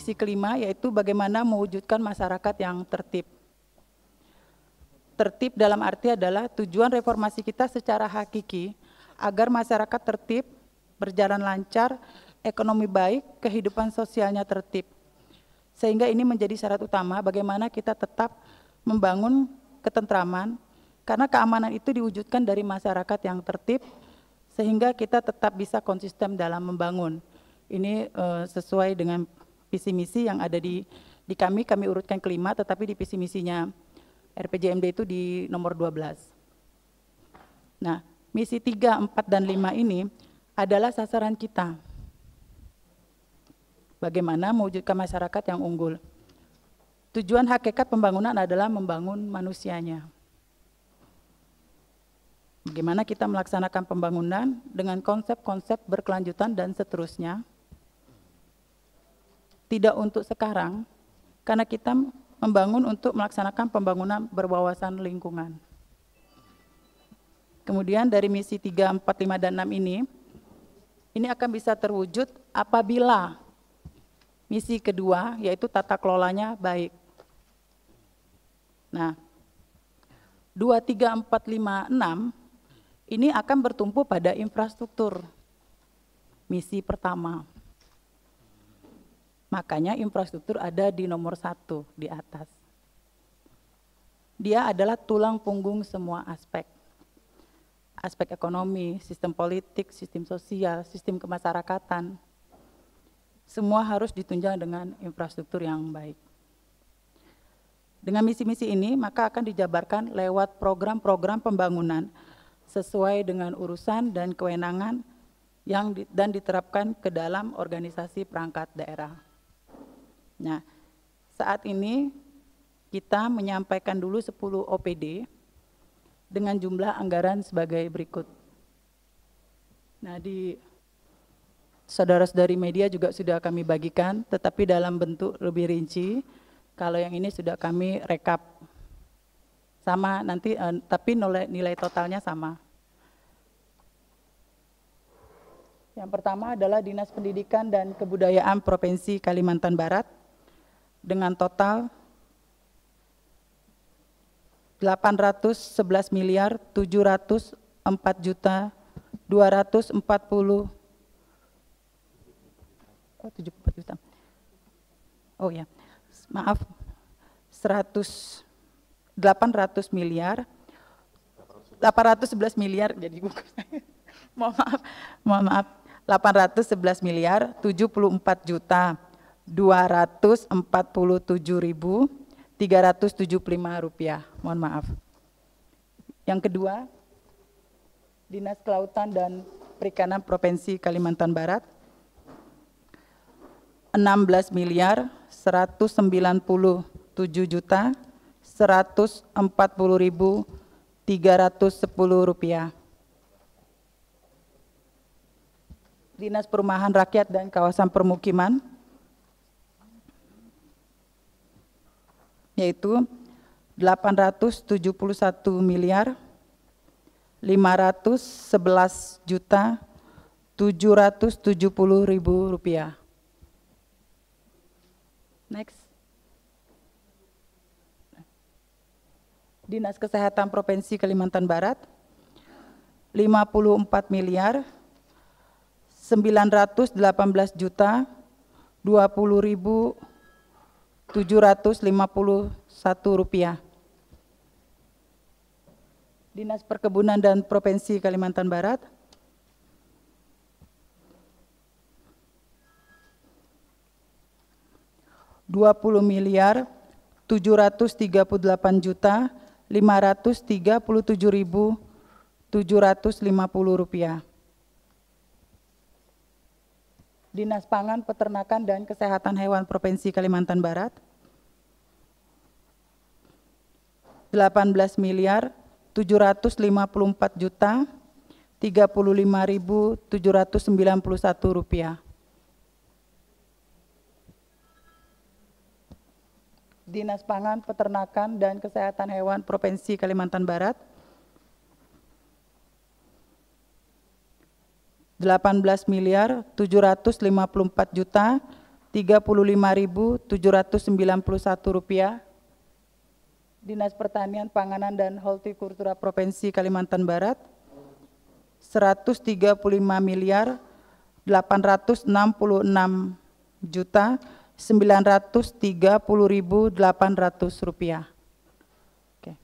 misi kelima yaitu bagaimana mewujudkan masyarakat yang tertib. Tertib dalam arti adalah tujuan reformasi kita secara hakiki agar masyarakat tertib, berjalan lancar, ekonomi baik, kehidupan sosialnya tertib. Sehingga ini menjadi syarat utama bagaimana kita tetap membangun ketentraman, karena keamanan itu diwujudkan dari masyarakat yang tertib, sehingga kita tetap bisa konsisten dalam membangun. Ini sesuai dengan visi misi yang ada di kami urutkan kelima, tetapi di visi misinya RPJMD itu di nomor 12. Nah, misi 3, 4, dan 5 ini adalah sasaran kita. Bagaimana mewujudkan masyarakat yang unggul. Tujuan hakikat pembangunan adalah membangun manusianya. Bagaimana kita melaksanakan pembangunan dengan konsep-konsep berkelanjutan dan seterusnya. Tidak untuk sekarang, karena kita membangun untuk melaksanakan pembangunan berwawasan lingkungan. Kemudian dari misi 3, 4, 5, dan 6 ini akan bisa terwujud apabila misi kedua yaitu tata kelolanya baik. Nah, 2, 3, 4, 5, 6 ini akan bertumpu pada infrastruktur. Misi pertama. Makanya infrastruktur ada di nomor 1 di atas. Dia adalah tulang punggung semua aspek. Aspek ekonomi, sistem politik, sistem sosial, sistem kemasyarakatan. Semua harus ditunjang dengan infrastruktur yang baik. Dengan misi-misi ini maka akan dijabarkan lewat program-program pembangunan sesuai dengan urusan dan kewenangan dan diterapkan ke dalam organisasi perangkat daerah. Nah, saat ini kita menyampaikan dulu 10 OPD dengan jumlah anggaran sebagai berikut. Nah, di saudara-saudari media juga sudah kami bagikan, tetapi dalam bentuk lebih rinci. Kalau yang ini sudah kami rekap. Sama nanti, tapi nilai totalnya sama. Yang pertama adalah Dinas Pendidikan dan Kebudayaan Provinsi Kalimantan Barat dengan total 811 miliar 704 juta 240 74 juta. Oh ya, maaf, 811 miliar mohon maaf 811 miliar 74 juta 247.375 rupiah. Mohon maaf. Yang kedua, Dinas Kelautan dan Perikanan Provinsi Kalimantan Barat 16 miliar 197 juta 140.310 rupiah. Dinas Perumahan Rakyat dan Kawasan Permukiman yaitu 871 miliar 511 juta 770.000 rupiah. Next. Dinas Kesehatan Provinsi Kalimantan Barat 54 miliar 918 juta 20.751 rupiah. Dinas Perkebunan dan Provinsi Kalimantan Barat 20 miliar 738 juta 537.750 rupiah. Dinas Pangan, Peternakan, dan Kesehatan Hewan Provinsi Kalimantan Barat 18 miliar 754 juta 35.791 rupiah. Dinas Pangan, Peternakan, dan Kesehatan Hewan Provinsi Kalimantan Barat 18 miliar 754 juta Rp35.791. Dinas Pertanian, Panganan dan Hortikultura Provinsi Kalimantan Barat 135.866.930.800 rupiah. Oke.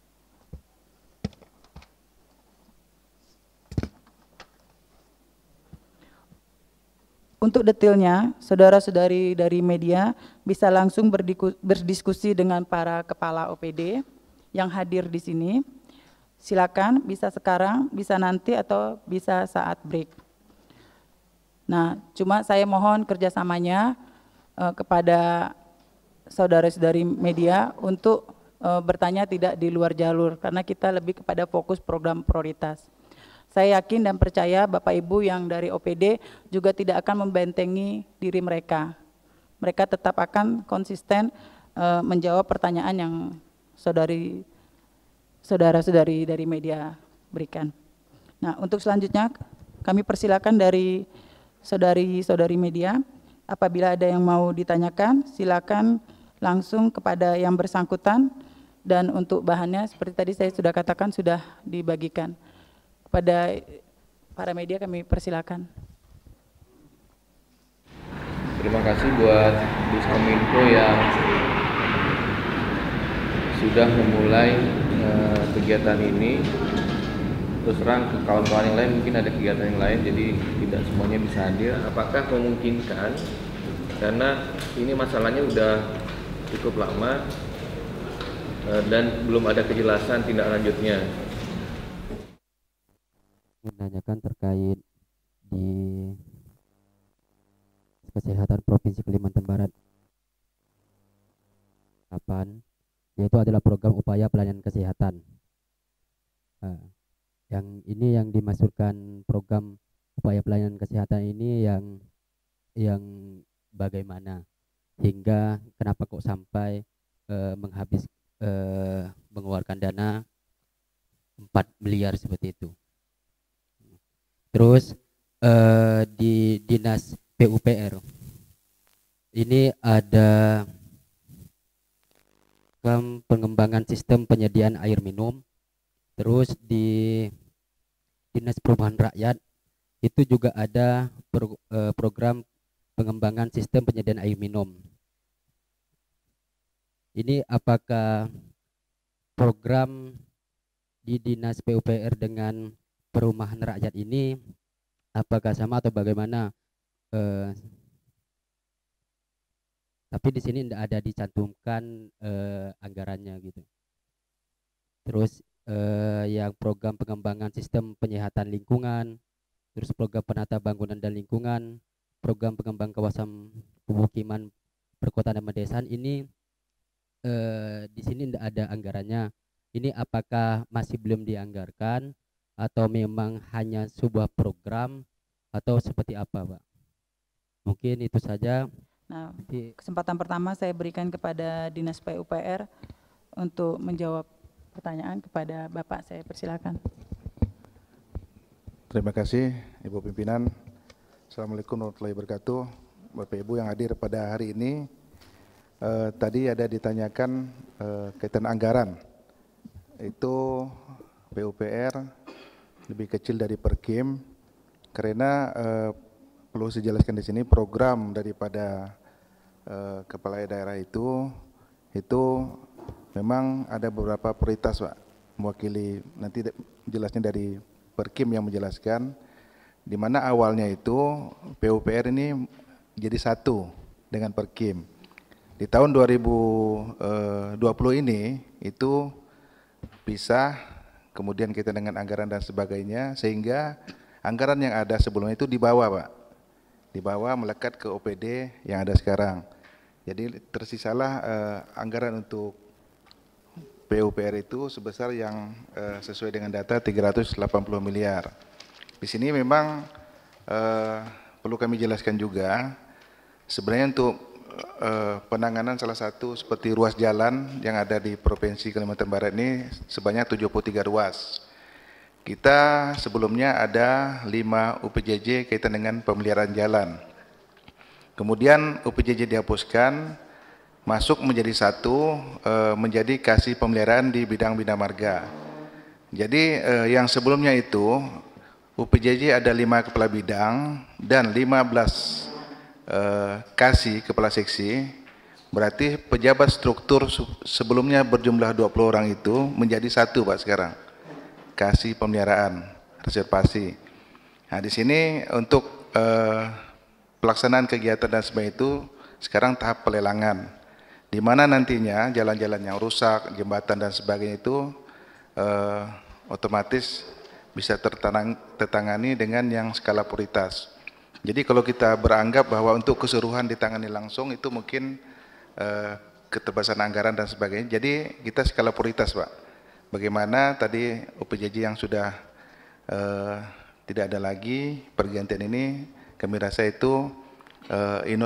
Untuk detailnya, saudara-saudari dari media bisa langsung berdiskusi dengan para kepala OPD yang hadir di sini. Silakan, bisa sekarang, bisa nanti, atau bisa saat break. Nah, cuma saya mohon kerjasamanya kepada saudara-saudari media untuk bertanya tidak di luar jalur, karena kita lebih kepada fokus program prioritas. Saya yakin dan percaya Bapak Ibu yang dari OPD juga tidak akan membentengi diri mereka. Mereka tetap akan konsisten menjawab pertanyaan yang saudara-saudari dari media berikan. Nah, untuk selanjutnya kami persilakan dari saudari-saudari media, apabila ada yang mau ditanyakan, silakan langsung kepada yang bersangkutan, dan untuk bahannya seperti tadi saya sudah katakan sudah dibagikan. Kepada para media kami persilakan. Terima kasih buat Diskominfo yang sudah memulai kegiatan ini. Terus terang ke kawan-kawan yang lain mungkin ada kegiatan yang lain, jadi tidak semuanya bisa hadir. Apakah memungkinkan, karena ini masalahnya udah cukup lama dan belum ada kejelasan tindak lanjutnya. Menanyakan terkait di kesehatan Provinsi Kalimantan Barat, yaitu adalah program upaya pelayanan kesehatan. Yang ini yang dimasukkan program upaya pelayanan kesehatan ini yang bagaimana hingga kenapa kok sampai mengeluarkan dana 4 miliar seperti itu. Terus di Dinas PUPR ini ada pengembangan sistem penyediaan air minum. Terus di Dinas Perumahan Rakyat itu juga ada program pengembangan sistem penyediaan air minum. Ini apakah program di Dinas PUPR dengan Perumahan Rakyat ini apakah sama atau bagaimana? Tapi di sini tidak ada dicantumkan anggarannya gitu. Terus yang program pengembangan sistem penyehatan lingkungan, terus program penata bangunan dan lingkungan, program pengembang kawasan pemukiman perkotaan dan pedesaan ini di sini tidak ada anggarannya. Ini apakah masih belum dianggarkan atau memang hanya sebuah program atau seperti apa, Pak? Mungkin itu saja. Nah, kesempatan pertama saya berikan kepada Dinas PUPR untuk menjawab pertanyaan kepada Bapak. Saya persilakan. Terima kasih Ibu Pimpinan. Assalamualaikum warahmatullahi wabarakatuh. Bapak Ibu yang hadir pada hari ini. Tadi ada ditanyakan kaitan anggaran. Itu PUPR lebih kecil dari Perkim, karena perlu saya jelaskan di sini program daripada kepala daerah itu memang ada beberapa prioritas, Pak. Mewakili nanti jelasnya dari Perkim yang menjelaskan, di mana awalnya itu PUPR ini jadi satu dengan Perkim. Di tahun 2020 ini itu pisah, kemudian kita dengan anggaran dan sebagainya, sehingga anggaran yang ada sebelumnya itu dibawa, Pak. Dibawa melekat ke OPD yang ada sekarang. Jadi tersisalah anggaran untuk PUPR itu sebesar yang sesuai dengan data 380 miliar. Di sini memang perlu kami jelaskan juga, sebenarnya untuk penanganan salah satu seperti ruas jalan yang ada di Provinsi Kalimantan Barat ini sebanyak 73 ruas. Kita sebelumnya ada 5 UPJJ kaitan dengan pemeliharaan jalan. Kemudian UPJJ dihapuskan, masuk menjadi satu, menjadi kasih pemeliharaan di bidang bina marga. Jadi yang sebelumnya itu UPJJ ada 5 kepala bidang dan 15 kasih kepala seksi. Berarti pejabat struktur sebelumnya berjumlah 20 orang itu menjadi satu Pak sekarang. Kasih pemeliharaan, reservasi. Nah di sini untuk pelaksanaan kegiatan dan sebagainya itu sekarang tahap pelelangan, di mana nantinya jalan-jalan yang rusak, jembatan dan sebagainya itu otomatis bisa tertangani dengan yang skala prioritas. Jadi kalau kita beranggap bahwa untuk keseluruhan ditangani langsung itu mungkin keterbatasan anggaran dan sebagainya. Jadi kita skala prioritas Pak. Bagaimana tadi UPJJ yang sudah tidak ada lagi pergantian ini, kami rasa itu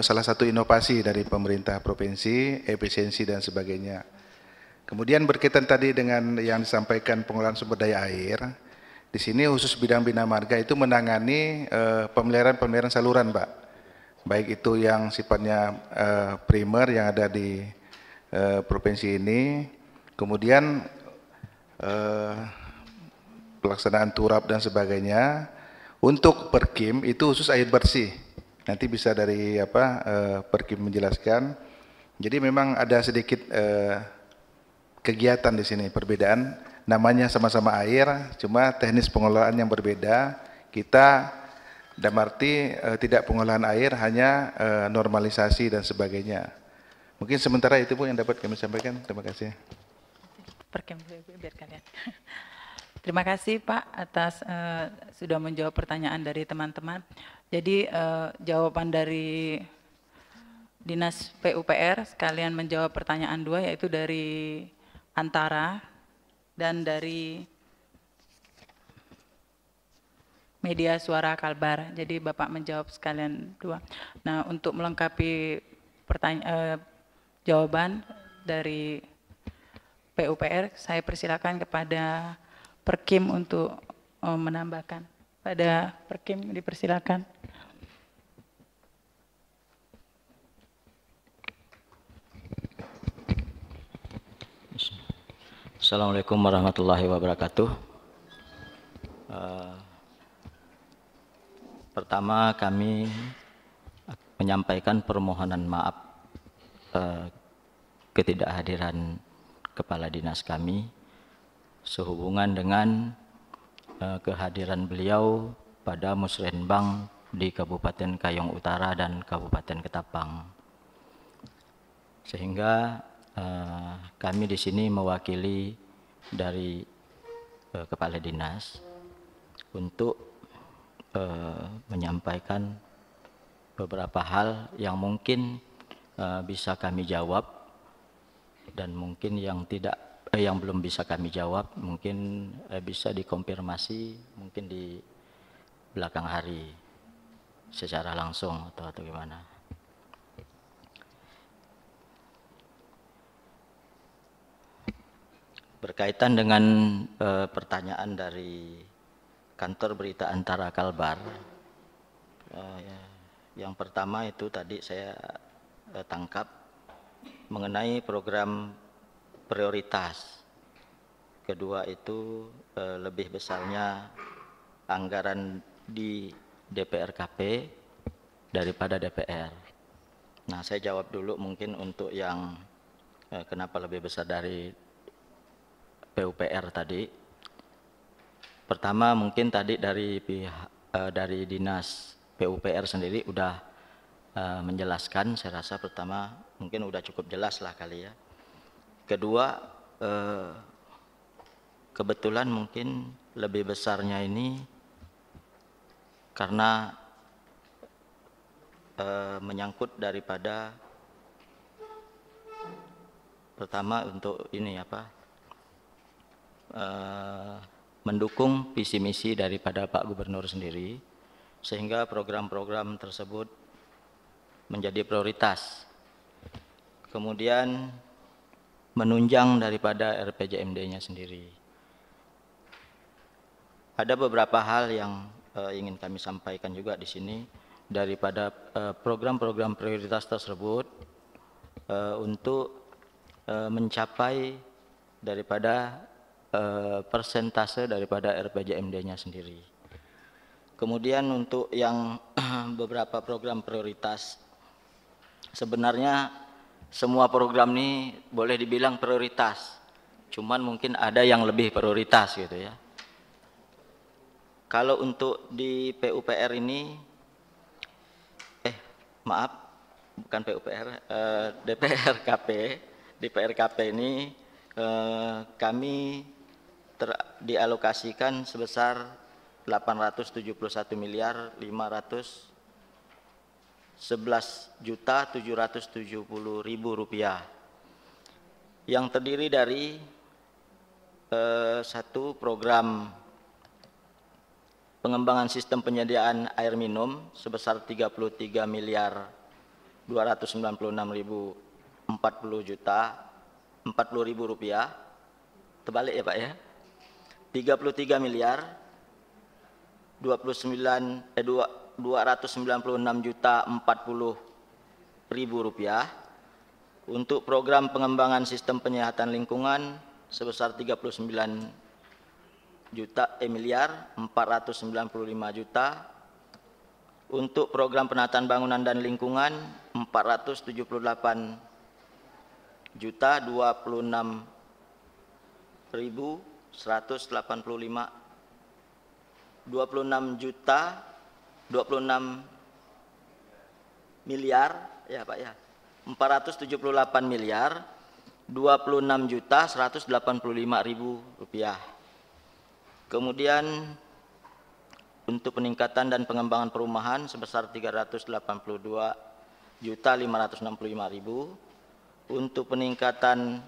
salah satu inovasi dari pemerintah provinsi, efisiensi dan sebagainya. Kemudian berkaitan tadi dengan yang disampaikan pengelolaan sumber daya air, di sini khusus bidang bina marga itu menangani pemeliharaan saluran Pak. Baik itu yang sifatnya primer yang ada di provinsi ini, kemudian pelaksanaan turap dan sebagainya. Untuk Perkim itu khusus air bersih. Nanti bisa dari Perkim menjelaskan. Jadi memang ada sedikit kegiatan di sini, perbedaan. Namanya sama-sama air, cuma teknis pengelolaan yang berbeda. Kita dalam arti tidak pengolahan air, hanya normalisasi dan sebagainya. Mungkin sementara itu Bu yang dapat kami sampaikan. Terima kasih. Perkim biar kalian. Terima kasih Pak atas sudah menjawab pertanyaan dari teman-teman. Jadi jawaban dari Dinas PUPR sekalian menjawab pertanyaan 2, yaitu dari Antara dan dari Media Suara Kalbar. Jadi Bapak menjawab sekalian 2. Nah, untuk melengkapi jawaban dari PUPR, saya persilakan kepada Perkim untuk menambahkan. Pada Perkim dipersilakan. Assalamualaikum warahmatullahi wabarakatuh. Pertama kami menyampaikan permohonan maaf ketidakhadiran Kepala Dinas kami sehubungan dengan kehadiran beliau pada musrenbang di Kabupaten Kayong Utara dan Kabupaten Ketapang. Sehingga kami di sini mewakili dari Kepala Dinas untuk menyampaikan beberapa hal yang mungkin bisa kami jawab dan mungkin yang belum bisa kami jawab mungkin bisa dikonfirmasi mungkin di belakang hari secara langsung atau gimana. Berkaitan dengan pertanyaan dari kantor berita Antara Kalbar, yang pertama itu tadi saya tangkap mengenai program prioritas. Kedua itu lebih besarnya anggaran di DPRKP daripada DPR. Nah, saya jawab dulu mungkin untuk yang kenapa lebih besar dari PUPR tadi. Pertama mungkin tadi dari pihak dari Dinas PUPR sendiri udah menjelaskan, saya rasa pertama mungkin udah cukup jelas lah kali ya. Kedua, kebetulan mungkin lebih besarnya ini karena menyangkut daripada pertama untuk ini mendukung visi misi daripada Pak Gubernur sendiri, sehingga program-program tersebut menjadi prioritas. Kemudian menunjang daripada RPJMD-nya sendiri. Ada beberapa hal yang ingin kami sampaikan juga di sini. daripada program-program prioritas tersebut untuk mencapai daripada persentase daripada RPJMD-nya sendiri. Kemudian untuk yang beberapa program prioritas, sebenarnya semua program ini boleh dibilang prioritas, cuman mungkin ada yang lebih prioritas gitu ya. Kalau untuk di PUPR ini, maaf, bukan PUPR, DPRKP, di PRKP ini kami dialokasikan sebesar 871.511.770.000 rupiah, yang terdiri dari satu program pengembangan sistem penyediaan air minum sebesar 33.296.040 rupiah, terbalik ya Pak ya, 33.296.040 rupiah. Untuk program pengembangan sistem penyihatan lingkungan sebesar 39.495.000. Untuk program penataan bangunan dan lingkungan 26.126.000 ya Pak ya, 478.026.185.000 rupiah. Kemudian untuk peningkatan dan pengembangan perumahan sebesar 382.565.000. Untuk peningkatan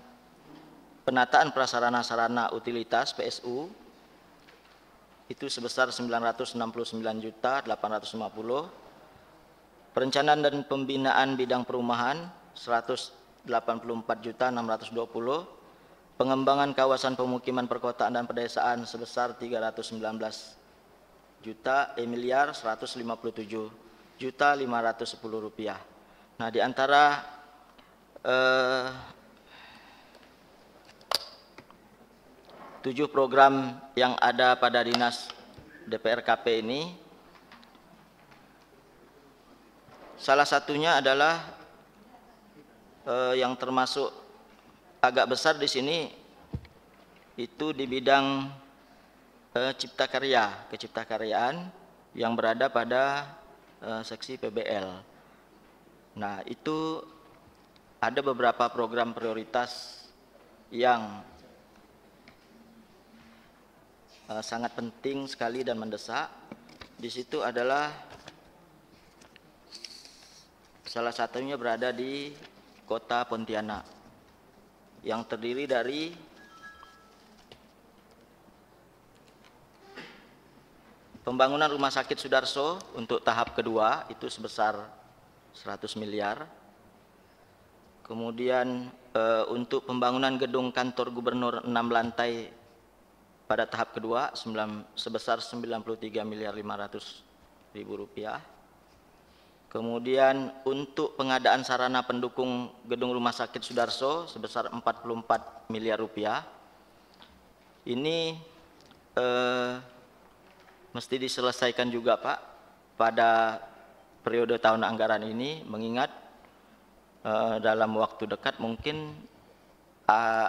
penataan prasarana sarana utilitas PSU itu sebesar 969.850. Perencanaan dan pembinaan bidang perumahan 184.620. Pengembangan kawasan pemukiman perkotaan dan pedesaan sebesar 319.157.510 rupiah. Nah, di antara 7 program yang ada pada Dinas DPRKP ini, salah satunya adalah yang termasuk agak besar di sini itu di bidang cipta karya, keciptakaryaan yang berada pada seksi PBL. Nah, itu ada beberapa program prioritas yang sangat penting sekali dan mendesak. Di situ adalah salah satunya berada di Kota Pontianak, yang terdiri dari pembangunan Rumah Sakit Sudarso untuk tahap kedua itu sebesar 100 miliar. Kemudian untuk pembangunan gedung kantor gubernur 6 lantai pada tahap kedua sebesar 93.500.000 rupiah. Kemudian untuk pengadaan sarana pendukung gedung Rumah Sakit Sudarso sebesar 44 miliar rupiah. Ini mesti diselesaikan juga Pak pada periode tahun anggaran ini, mengingat dalam waktu dekat mungkin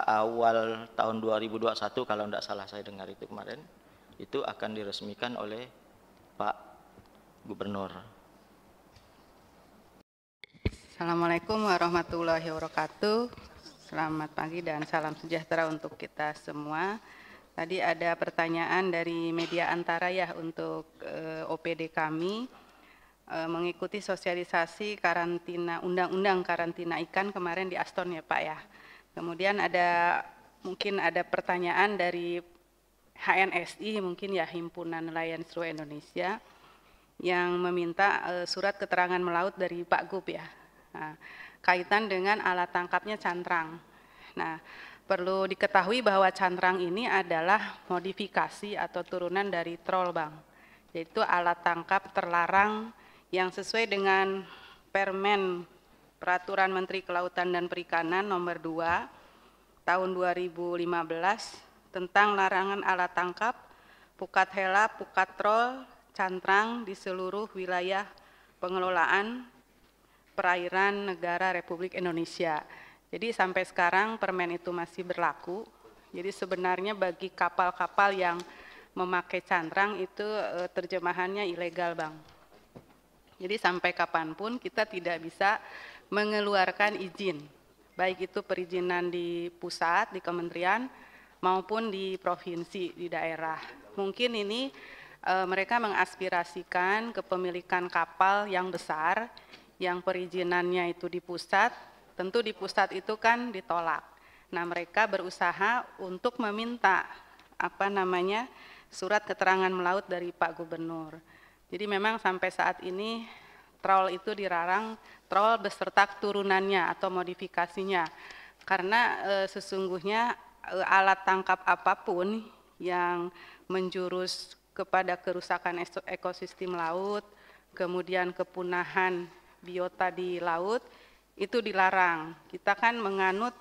awal tahun 2021 kalau tidak salah saya dengar itu kemarin, itu akan diresmikan oleh Pak Gubernur. Assalamualaikum warahmatullahi wabarakatuh. Selamat pagi dan salam sejahtera untuk kita semua. Tadi ada pertanyaan dari media Antara ya untuk OPD kami mengikuti sosialisasi karantina undang-undang karantina ikan kemarin di Aston ya Pak ya. Kemudian mungkin ada pertanyaan dari HNSI mungkin ya, Himpunan Nelayan Seluruh Indonesia, yang meminta surat keterangan melaut dari Pak Gub ya. Nah, kaitan dengan alat tangkapnya cantrang. Nah, perlu diketahui bahwa cantrang ini adalah modifikasi atau turunan dari troll Bang, yaitu alat tangkap terlarang yang sesuai dengan Permen Peraturan Menteri Kelautan dan Perikanan Nomor 2 Tahun 2015 tentang larangan alat tangkap, pukat hela, pukat trol, cantrang di seluruh wilayah pengelolaan perairan negara Republik Indonesia. Jadi sampai sekarang permen itu masih berlaku. Jadi sebenarnya bagi kapal-kapal yang memakai cantrang itu terjemahannya ilegal, Bang. Jadi sampai kapanpun kita tidak bisa mengeluarkan izin, baik itu perizinan di pusat, di kementerian, maupun di provinsi, di daerah. Mungkin ini mereka mengaspirasikan kepemilikan kapal yang besar, yang perizinannya itu di pusat, tentu di pusat itu kan ditolak. Nah, mereka berusaha untuk meminta surat keterangan melaut dari Pak Gubernur. Jadi memang sampai saat ini trol itu dilarang, trol beserta turunannya atau modifikasinya. Karena sesungguhnya alat tangkap apapun yang menjurus kepada kerusakan ekosistem laut, kemudian kepunahan biota di laut, itu dilarang. Kita kan menganut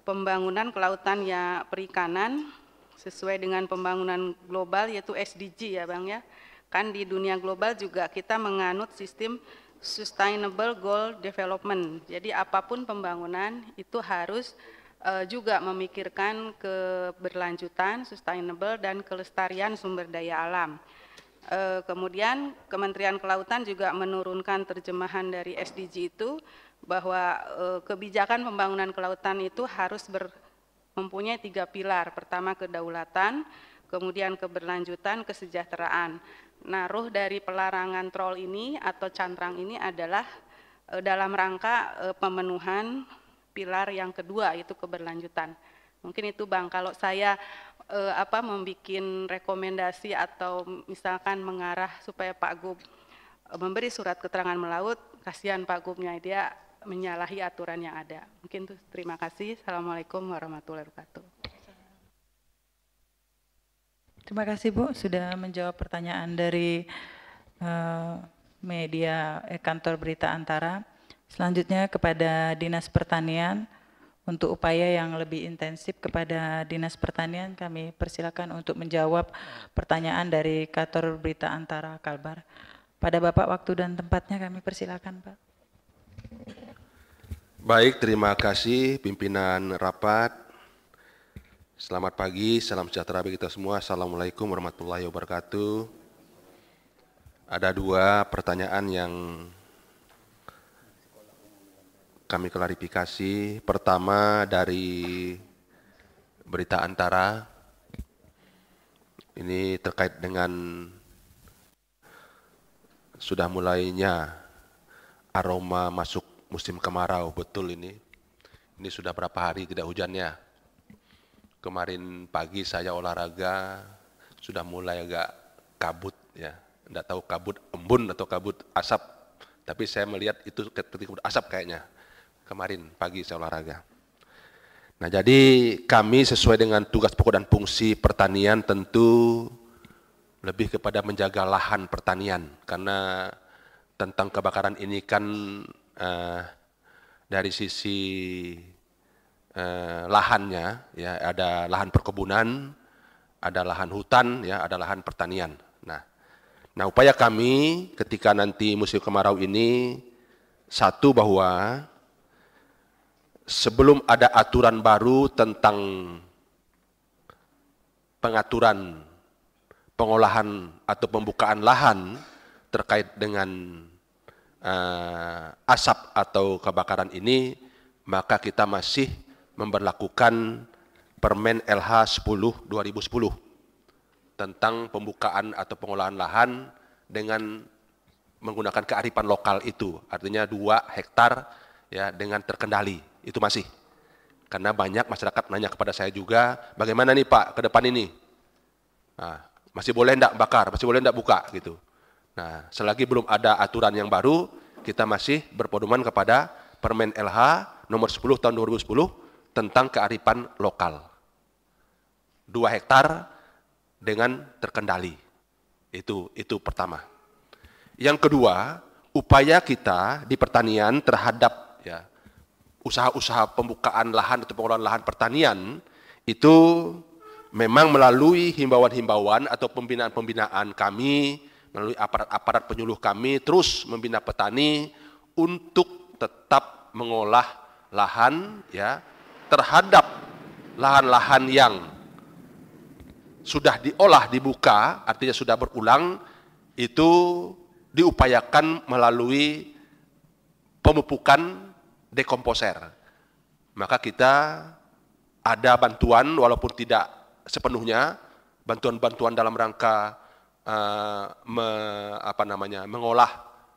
pembangunan kelautan ya perikanan sesuai dengan pembangunan global yaitu SDG ya Bang ya. Kan di dunia global juga kita menganut sistem Sustainable Goal Development. Jadi apapun pembangunan itu harus juga memikirkan keberlanjutan, sustainable dan kelestarian sumber daya alam. Kemudian Kementerian Kelautan juga menurunkan terjemahan dari SDG itu bahwa kebijakan pembangunan kelautan itu harus mempunyai 3 pilar. Pertama kedaulatan, kemudian keberlanjutan, kesejahteraan. Nah, ruh dari pelarangan trol ini atau cantrang ini adalah dalam rangka pemenuhan pilar yang kedua yaitu keberlanjutan. Mungkin itu Bang, kalau saya membuat rekomendasi atau misalkan mengarah supaya Pak Gub memberi surat keterangan melaut, kasihan Pak Gubnya dia menyalahi aturan yang ada. Mungkin itu, terima kasih. Assalamualaikum warahmatullahi wabarakatuh. Terima kasih Bu sudah menjawab pertanyaan dari kantor berita Antara. Selanjutnya kepada Dinas Pertanian, untuk upaya yang lebih intensif kepada Dinas Pertanian kami persilakan untuk menjawab pertanyaan dari kantor berita Antara Kalbar. Pada Bapak waktu dan tempatnya kami persilakan Pak. Baik, terima kasih pimpinan rapat. Selamat pagi, salam sejahtera bagi kita semua. Assalamualaikum warahmatullahi wabarakatuh. Ada 2 pertanyaan yang kami klarifikasi. Pertama dari berita Antara, ini terkait dengan sudah mulainya aroma masuk musim kemarau. Betul ini sudah berapa hari tidak hujannya. Kemarin pagi saya olahraga sudah mulai agak kabut ya, tidak tahu kabut embun atau kabut asap, tapi saya melihat itu kabut asap kayaknya. Kemarin pagi saya olahraga. Nah, jadi kami sesuai dengan tugas pokok dan fungsi pertanian tentu lebih kepada menjaga lahan pertanian, karena tentang kebakaran ini kan dari sisi lahannya ya, ada lahan perkebunan, ada lahan hutan ya, ada lahan pertanian. Nah, upaya kami ketika nanti musim kemarau ini, satu bahwa sebelum ada aturan baru tentang pengaturan pengolahan atau pembukaan lahan terkait dengan asap atau kebakaran ini, maka kita masih memberlakukan Permen LH 10 2010 tentang pembukaan atau pengolahan lahan dengan menggunakan kearifan lokal itu, artinya 2 hektar ya dengan terkendali. Itu masih, karena banyak masyarakat nanya kepada saya juga, bagaimana nih Pak ke depan ini? Nah, masih boleh enggak bakar, masih boleh enggak buka gitu. Nah, selagi belum ada aturan yang baru, kita masih berpedoman kepada Permen LH nomor 10 tahun 2010 tentang kearifan lokal. 2 hektar dengan terkendali. Itu pertama. Yang kedua, upaya kita di pertanian terhadap ya usaha-usaha pembukaan lahan atau pengelolaan lahan pertanian itu memang melalui himbauan-himbauan atau pembinaan-pembinaan kami, melalui aparat-aparat penyuluh kami terus membina petani untuk tetap mengolah lahan ya terhadap lahan-lahan yang sudah diolah dibuka, artinya sudah berulang, itu diupayakan melalui pemupukan dekomposer. Maka kita ada bantuan walaupun tidak sepenuhnya, bantuan-bantuan dalam rangka mengolah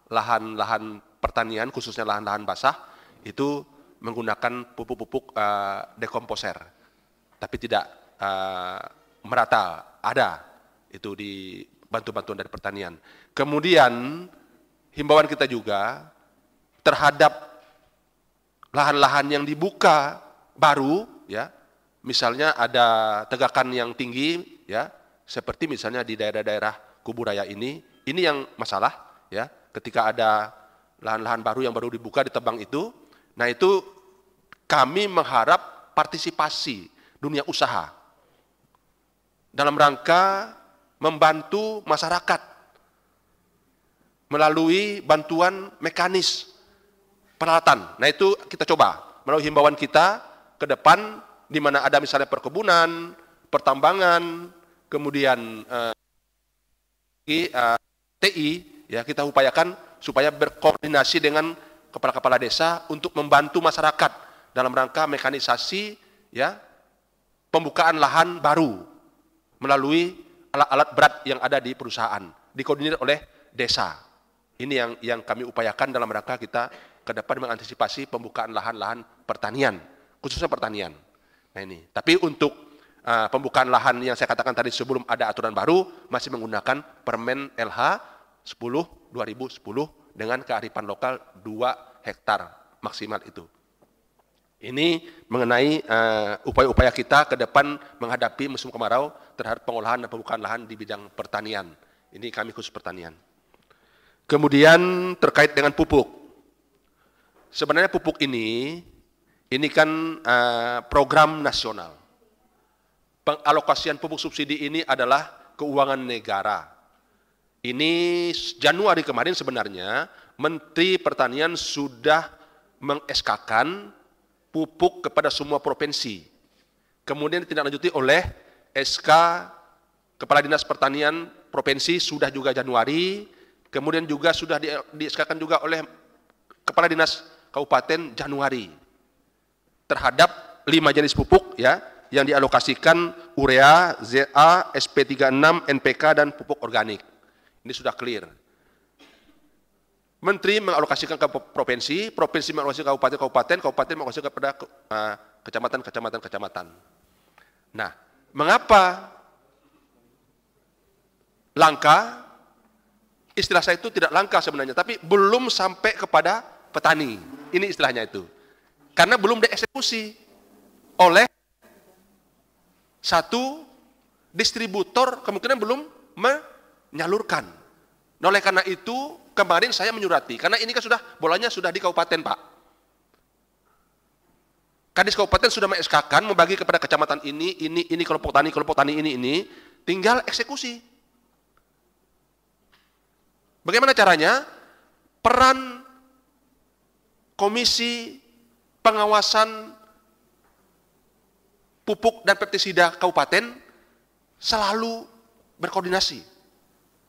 lahan-lahan pertanian, khususnya lahan-lahan basah, itu menggunakan pupuk-pupuk dekomposer. Tapi tidak merata, ada itu di bantuan-bantuan dari pertanian. Kemudian himbauan kita juga terhadap lahan-lahan yang dibuka baru, ya, misalnya ada tegakan yang tinggi, ya, seperti misalnya di daerah-daerah Kuburaya ini yang masalah, ya, ketika ada lahan-lahan baru yang baru dibuka ditebang itu, nah itu kami mengharap partisipasi dunia usaha dalam rangka membantu masyarakat melalui bantuan mekanis peralatan. Nah itu kita coba melalui himbauan kita ke depan di mana ada misalnya perkebunan, pertambangan, kemudian TI, ya kita upayakan supaya berkoordinasi dengan kepala-kepala desa untuk membantu masyarakat dalam rangka mekanisasi ya pembukaan lahan baru melalui alat-alat berat yang ada di perusahaan, dikoordinir oleh desa. Ini yang kami upayakan dalam rangka kita ke depan mengantisipasi pembukaan lahan-lahan pertanian, khususnya pertanian. Nah ini, tapi untuk pembukaan lahan yang saya katakan tadi sebelum ada aturan baru, masih menggunakan Permen LH 10/2010 dengan kearifan lokal 2 hektar maksimal itu. Ini mengenai upaya-upaya kita ke depan menghadapi musim kemarau terhadap pengolahan dan pembukaan lahan di bidang pertanian. Ini kami khusus pertanian. Kemudian terkait dengan pupuk. Sebenarnya pupuk ini kan program nasional. Pengalokasian pupuk subsidi ini adalah keuangan negara. Ini Januari kemarin sebenarnya Menteri Pertanian sudah meng-SK-kan pupuk kepada semua provinsi. Kemudian ditindaklanjuti oleh SK Kepala Dinas Pertanian Provinsi sudah juga Januari, kemudian juga sudah di-SK-kan juga oleh Kepala Dinas Kabupaten Januari terhadap 5 jenis pupuk ya yang dialokasikan urea, ZA, SP36, NPK dan pupuk organik. Ini sudah clear. Menteri mengalokasikan ke provinsi, provinsi mengalokasikan ke kabupaten, kabupaten mengalokasikan kepada kecamatan. Nah, mengapa langka? Istilah saya itu tidak langka sebenarnya, tapi belum sampai kepada petani. Ini istilahnya itu. Karena belum dieksekusi oleh satu distributor, kemungkinan belum menyalurkan. Nah, oleh karena itu, kemarin saya menyurati, karena ini kan sudah, bolanya sudah di kabupaten, Pak. Kadis kabupaten sudah meng-SK-kan, membagi kepada kecamatan ini kelompok tani ini, tinggal eksekusi. Bagaimana caranya? Peran Komisi Pengawasan Pupuk dan Pestisida Kabupaten selalu berkoordinasi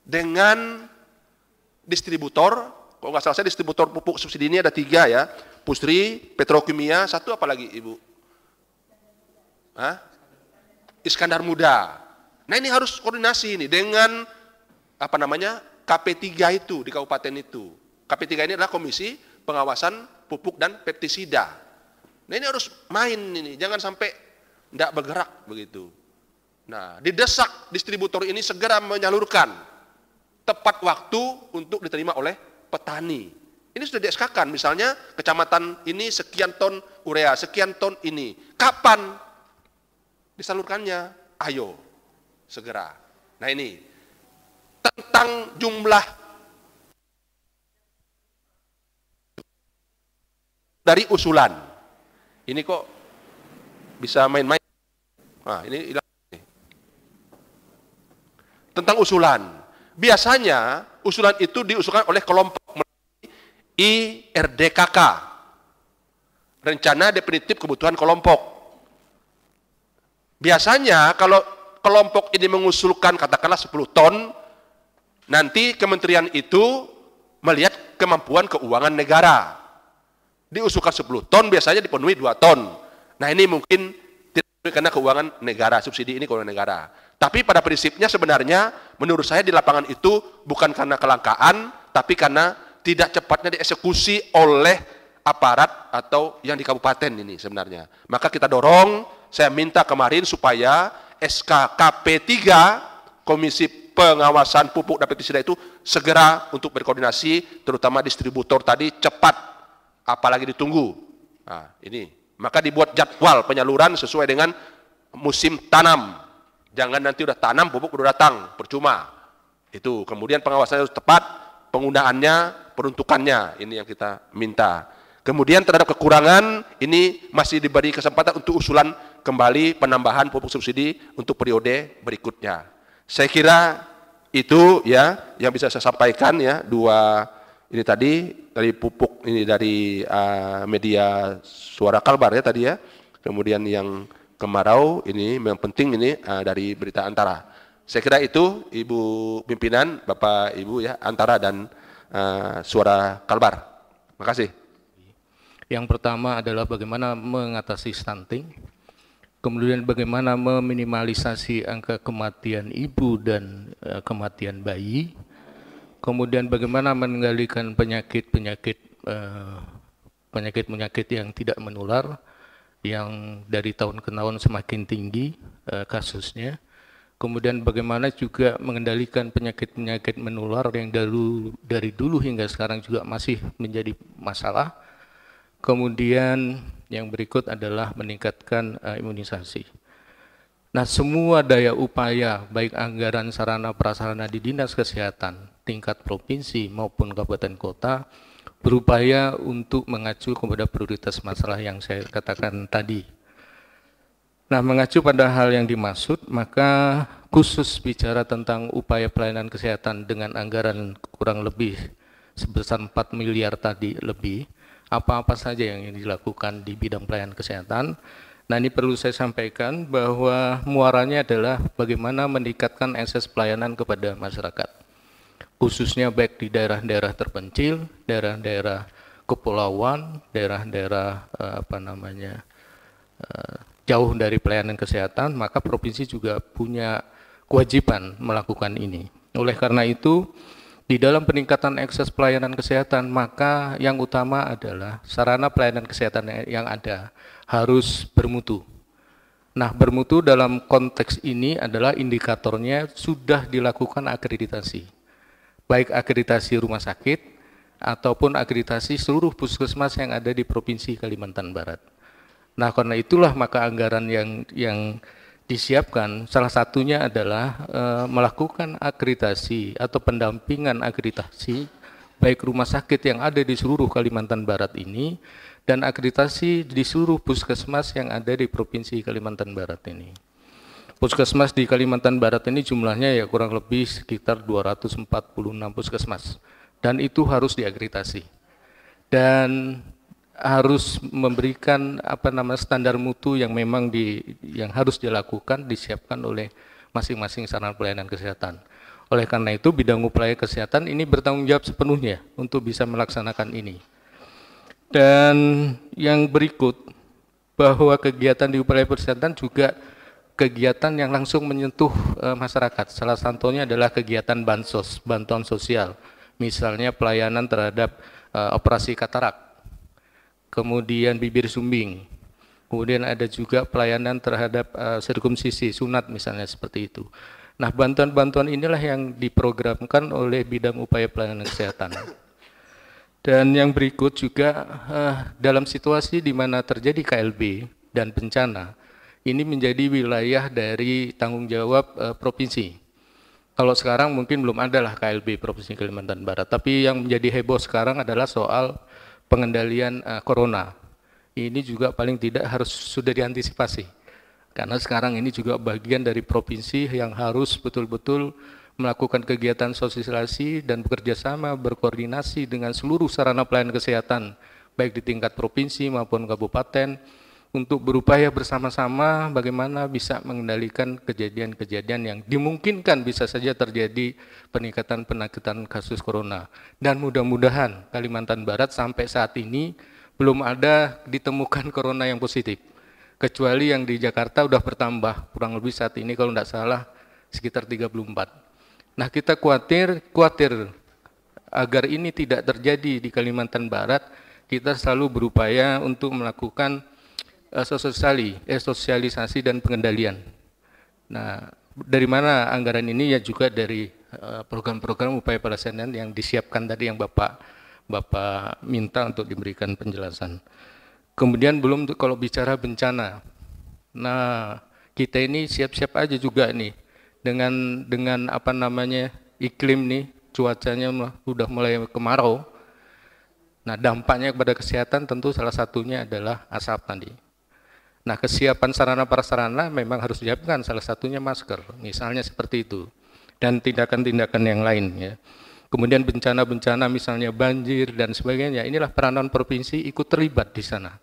dengan distributor. Kalau nggak salah saya distributor pupuk subsidi ini ada 3 ya, Pusri, Petrokimia, satu apa lagi Ibu? Iskandar Muda. Nah ini harus koordinasi ini dengan KP3 itu di kabupaten itu. KP3 ini adalah Komisi Pengawasan Pupuk dan Pestisida. Nah ini harus main ini, jangan sampai tidak bergerak begitu. Nah didesak distributor ini segera menyalurkan tepat waktu untuk diterima oleh petani. Ini sudah di-SK-kan, misalnya kecamatan ini sekian ton urea, sekian ton ini. Kapan disalurkannya? Ayo, segera. Nah ini, tentang jumlah dari usulan. Ini kok bisa main-main. Nah, ini hilang. Tentang usulan. Biasanya usulan itu diusulkan oleh kelompok IRDKK, Rencana Definitif Kebutuhan Kelompok. Biasanya kalau kelompok ini mengusulkan katakanlah 10 ton, nanti kementerian itu melihat kemampuan keuangan negara. Diusulkan 10 ton, biasanya dipenuhi 2 ton. Nah ini mungkin tidak karena keuangan negara, subsidi ini keuangan negara. Tapi pada prinsipnya sebenarnya menurut saya di lapangan itu bukan karena kelangkaan, tapi karena tidak cepatnya dieksekusi oleh aparat atau yang di kabupaten ini sebenarnya. Maka kita dorong, saya minta kemarin supaya SKKP 3 Komisi Pengawasan Pupuk dan Pestisida itu segera untuk berkoordinasi, terutama distributor tadi cepat, apalagi ditunggu. Nah, ini. Maka dibuat jadwal penyaluran sesuai dengan musim tanam. Jangan nanti udah tanam, pupuk udah datang, percuma. Itu. Kemudian pengawasannya harus tepat, penggunaannya, peruntukannya. Ini yang kita minta. Kemudian terhadap kekurangan, ini masih diberi kesempatan untuk usulan kembali penambahan pupuk subsidi untuk periode berikutnya. Saya kira itu ya yang bisa saya sampaikan ya, dua ini tadi dari pupuk ini dari media Suara Kalbar ya tadi ya. Kemudian yang kemarau ini yang penting ini dari Berita Antara. Saya kira itu Ibu pimpinan, Bapak Ibu ya, Antara dan Suara Kalbar. Terima kasih. Yang pertama adalah bagaimana mengatasi stunting, kemudian bagaimana meminimalisasi angka kematian ibu dan kematian bayi, kemudian bagaimana mengendalikan penyakit-penyakit yang tidak menular, yang dari tahun ke tahun semakin tinggi kasusnya, kemudian bagaimana juga mengendalikan penyakit-penyakit menular yang dari dulu hingga sekarang juga masih menjadi masalah. Kemudian yang berikut adalah meningkatkan imunisasi. Nah, semua daya upaya baik anggaran sarana prasarana di Dinas Kesehatan tingkat provinsi maupun kabupaten kota berupaya untuk mengacu kepada prioritas masalah yang saya katakan tadi. Nah, mengacu pada hal yang dimaksud, maka khusus bicara tentang upaya pelayanan kesehatan dengan anggaran kurang lebih sebesar 4 miliar tadi lebih, apa-apa saja yang dilakukan di bidang pelayanan kesehatan. Nah, ini perlu saya sampaikan bahwa muaranya adalah bagaimana meningkatkan akses pelayanan kepada masyarakat, khususnya baik di daerah-daerah terpencil, daerah-daerah kepulauan, daerah-daerah jauh dari pelayanan kesehatan, maka provinsi juga punya kewajiban melakukan ini. Oleh karena itu, di dalam peningkatan akses pelayanan kesehatan, maka yang utama adalah sarana pelayanan kesehatan yang ada harus bermutu. Nah, bermutu dalam konteks ini adalah indikatornya sudah dilakukan akreditasi, baik akreditasi rumah sakit ataupun akreditasi seluruh puskesmas yang ada di Provinsi Kalimantan Barat. Nah, karena itulah maka anggaran yang disiapkan salah satunya adalah melakukan akreditasi atau pendampingan akreditasi baik rumah sakit yang ada di seluruh Kalimantan Barat ini dan akreditasi di seluruh puskesmas yang ada di Provinsi Kalimantan Barat ini. Puskesmas di Kalimantan Barat ini jumlahnya ya kurang lebih sekitar 246 puskesmas dan itu harus diakreditasi dan harus memberikan standar mutu yang memang yang harus dilakukan, disiapkan oleh masing-masing sarana pelayanan kesehatan. Oleh karena itu bidang upaya kesehatan ini bertanggung jawab sepenuhnya untuk bisa melaksanakan ini. Dan yang berikut bahwa kegiatan di upaya kesehatan juga kegiatan yang langsung menyentuh masyarakat. Salah satunya adalah kegiatan bansos, bantuan sosial, misalnya pelayanan terhadap operasi katarak, kemudian bibir sumbing, kemudian ada juga pelayanan terhadap sirkumsisi, sunat misalnya seperti itu. Nah, bantuan-bantuan inilah yang diprogramkan oleh bidang upaya pelayanan kesehatan. Dan yang berikut juga dalam situasi di mana terjadi KLB dan bencana, ini menjadi wilayah dari tanggung jawab provinsi. Kalau sekarang mungkin belum ada lah KLB Provinsi Kalimantan Barat, tapi yang menjadi heboh sekarang adalah soal pengendalian corona. Ini juga paling tidak harus sudah diantisipasi. Karena sekarang ini juga bagian dari provinsi yang harus betul-betul melakukan kegiatan sosialisasi dan bekerja sama, berkoordinasi dengan seluruh sarana pelayanan kesehatan, baik di tingkat provinsi maupun kabupaten, untuk berupaya bersama-sama bagaimana bisa mengendalikan kejadian-kejadian yang dimungkinkan bisa saja terjadi peningkatan kasus corona. Dan mudah-mudahan Kalimantan Barat sampai saat ini belum ada ditemukan corona yang positif. Kecuali yang di Jakarta udah bertambah, kurang lebih saat ini kalau tidak salah sekitar 34. Nah, kita khawatir agar ini tidak terjadi di Kalimantan Barat, kita selalu berupaya untuk melakukan sosialisasi dan pengendalian. Nah, dari mana anggaran ini? Ya juga dari program-program upaya pelaksanaan yang disiapkan tadi yang Bapak minta untuk diberikan penjelasan. Kemudian belum kalau bicara bencana. Nah, kita ini siap-siap aja juga nih dengan apa namanya iklim nih, cuacanya udah mulai kemarau. Nah, dampaknya kepada kesehatan tentu salah satunya adalah asap tadi. Nah, kesiapan sarana prasarana memang harus disiapkan, salah satunya masker, misalnya seperti itu. Dan tindakan-tindakan yang lain ya. Kemudian bencana-bencana misalnya banjir dan sebagainya, inilah peranan provinsi ikut terlibat di sana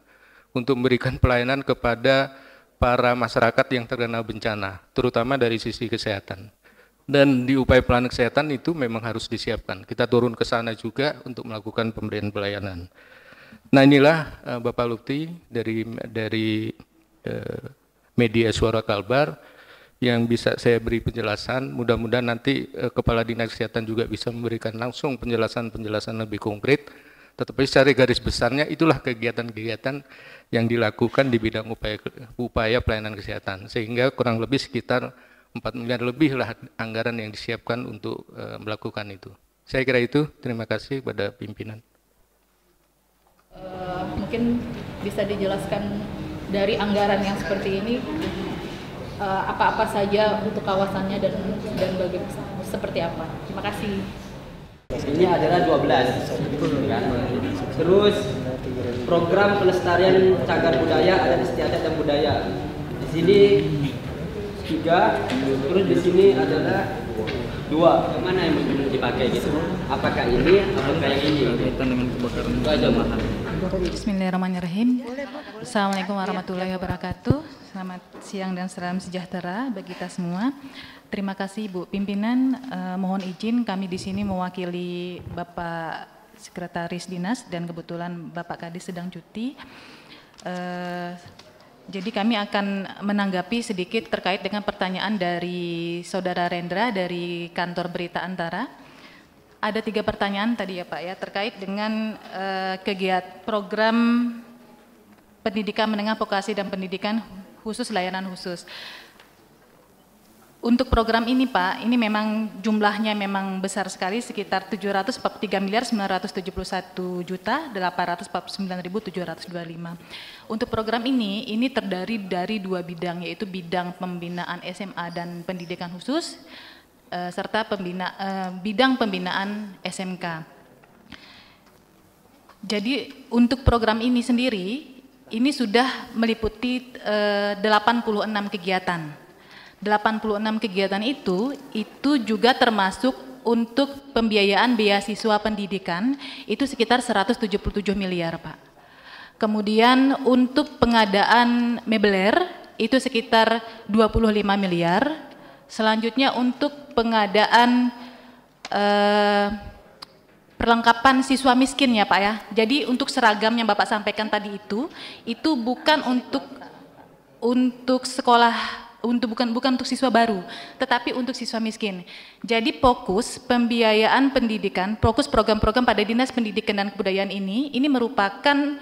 untuk memberikan pelayanan kepada para masyarakat yang terkena bencana, terutama dari sisi kesehatan. Dan di upaya pelayanan kesehatan itu memang harus disiapkan. Kita turun ke sana juga untuk melakukan pemberian pelayanan. Nah, inilah Bapak Lutfi dari media Suara Kalbar yang bisa saya beri penjelasan. Mudah-mudahan nanti Kepala Dinas Kesehatan juga bisa memberikan langsung penjelasan lebih konkret. Tetapi secara garis besarnya itulah kegiatan-kegiatan yang dilakukan di bidang upaya pelayanan kesehatan. Sehingga kurang lebih sekitar 4 miliar lebih lah anggaran yang disiapkan untuk melakukan itu. Saya kira itu. Terima kasih kepada pimpinan. Mungkin bisa dijelaskan dari anggaran yang seperti ini apa-apa saja untuk kawasannya dan bagaimana seperti apa. Terima kasih. Ini adalah 12 kan? Terus program pelestarian cagar budaya ada di setiap dan budaya. Di sini 3, terus di sini adalah 2. Yang mana yang dipakai gitu? Apakah ini atau kayak ini? Kaitan dengan kebakaran itu aja mahal. Bismillahirrahmanirrahim. Assalamualaikum warahmatullahi wabarakatuh. Selamat siang dan salam sejahtera bagi kita semua. Terima kasih Bu Pimpinan. Mohon izin kami di sini mewakili Bapak Sekretaris Dinas dan kebetulan Bapak Kadis sedang cuti. Jadi kami akan menanggapi sedikit terkait dengan pertanyaan dari Saudara Rendra dari Kantor Berita Antara. Ada 3 pertanyaan tadi ya Pak ya terkait dengan kegiatan program pendidikan menengah vokasi dan pendidikan khusus layanan khusus. Untuk program ini Pak, ini memang jumlahnya memang besar sekali sekitar 743.971.849.725. Untuk program ini terdiri dari 2 bidang yaitu bidang pembinaan SMA dan pendidikan khusus serta bidang pembinaan SMK. Jadi untuk program ini sendiri ini sudah meliputi 86 kegiatan. 86 kegiatan itu juga termasuk untuk pembiayaan beasiswa pendidikan itu sekitar 177 miliar Pak. Kemudian untuk pengadaan mebeler itu sekitar 25 miliar. Selanjutnya untuk pengadaan perlengkapan siswa miskin ya Pak ya. Jadi untuk seragam yang Bapak sampaikan tadi itu bukan untuk sekolah, bukan untuk siswa baru, tetapi untuk siswa miskin. Jadi fokus pembiayaan pendidikan, fokus program-program pada Dinas Pendidikan dan Kebudayaan ini merupakan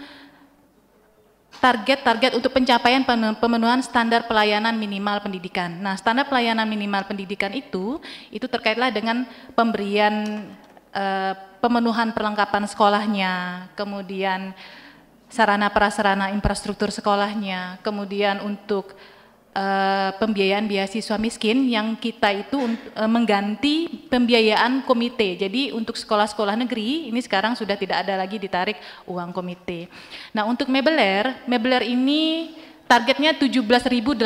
target-target untuk pencapaian pemenuhan standar pelayanan minimal pendidikan. Nah, standar pelayanan minimal pendidikan itu terkaitlah dengan pemberian pemenuhan perlengkapan sekolahnya, kemudian sarana prasarana infrastruktur sekolahnya, kemudian untuk pembiayaan beasiswa miskin yang kita itu mengganti pembiayaan komite. Jadi untuk sekolah-sekolah negeri ini sekarang sudah tidak ada lagi ditarik uang komite. Nah untuk Mebeler ini targetnya 17.804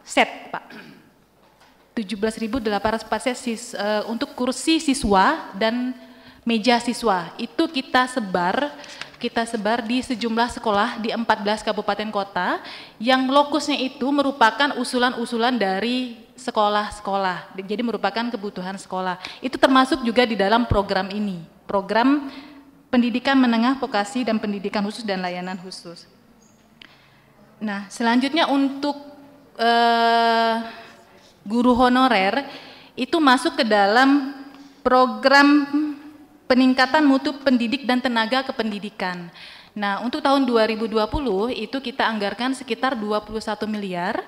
set Pak. 17.804 set untuk kursi siswa dan meja siswa. Itu kita sebar di sejumlah sekolah di 14 kabupaten kota yang lokusnya itu merupakan usulan-usulan dari sekolah-sekolah. Jadi merupakan kebutuhan sekolah. Itu termasuk juga di dalam program ini. Program pendidikan menengah, vokasi dan pendidikan khusus dan layanan khusus. Nah, selanjutnya untuk guru honorer itu masuk ke dalam program peningkatan mutu pendidik dan tenaga kependidikan. Nah, untuk tahun 2020 itu kita anggarkan sekitar 21 miliar.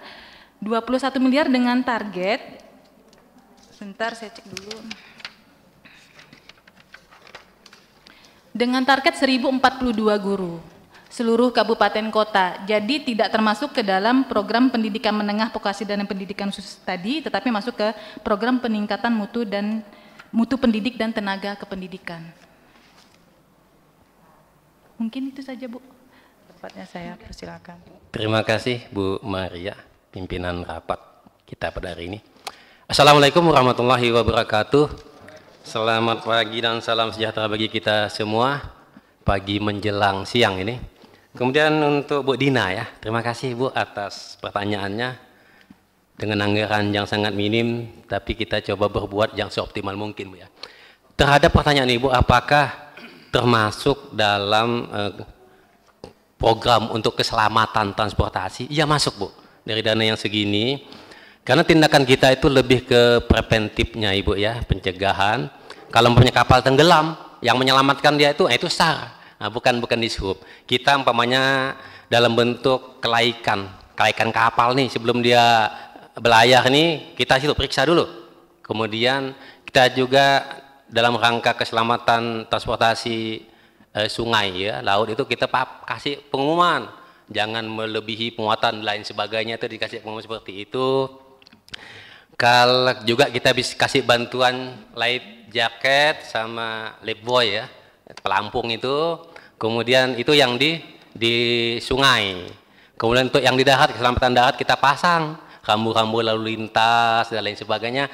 21 miliar dengan target, sebentar saya cek dulu. Dengan target 1042 guru seluruh kabupaten kota. Jadi tidak termasuk ke dalam program pendidikan menengah, vokasi dan pendidikan khusus tadi, tetapi masuk ke program peningkatan mutu pendidik dan tenaga kependidikan. Mungkin itu saja Bu. Tempatnya saya persilakan. Terima kasih Bu Maria, pimpinan rapat kita pada hari ini. Assalamualaikum warahmatullahi wabarakatuh. Selamat pagi dan salam sejahtera bagi kita semua. Pagi menjelang siang ini. Kemudian untuk Bu Dina ya, terima kasih Bu atas pertanyaannya. Dengan anggaran yang sangat minim, tapi kita coba berbuat yang seoptimal mungkin Bu ya. Terhadap pertanyaan Ibu, apakah termasuk dalam program untuk keselamatan transportasi? Iya masuk Bu, dari dana yang segini. Karena tindakan kita itu lebih ke preventifnya Ibu ya, pencegahan. Kalau punya kapal tenggelam, yang menyelamatkan dia itu SAR, nah, bukan dishub. Kita umpamanya dalam bentuk kelaikan kapal nih sebelum dia belayar nih kita situ periksa dulu. Kemudian kita juga dalam rangka keselamatan transportasi sungai ya, laut itu kita kasih pengumuman jangan melebihi muatan lain sebagainya, itu dikasih pengumuman seperti itu. Kalau juga kita bisa kasih bantuan life jacket sama life buoy ya, pelampung itu. Kemudian itu yang di sungai. Kemudian untuk yang di darat, keselamatan darat kita pasang rambu-rambu lalu lintas dan lain sebagainya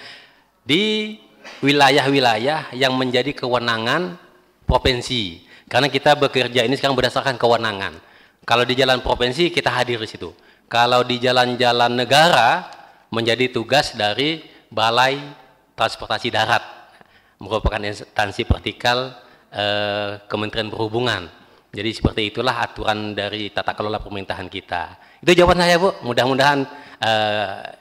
di wilayah-wilayah yang menjadi kewenangan provinsi. Karena kita bekerja ini sekarang berdasarkan kewenangan. Kalau di jalan provinsi kita hadir di situ. Kalau di jalan-jalan negara menjadi tugas dari Balai Transportasi Darat, merupakan instansi vertikal Kementerian Perhubungan. Jadi seperti itulah aturan dari tata kelola pemerintahan kita. Itu jawaban saya Bu, mudah-mudahan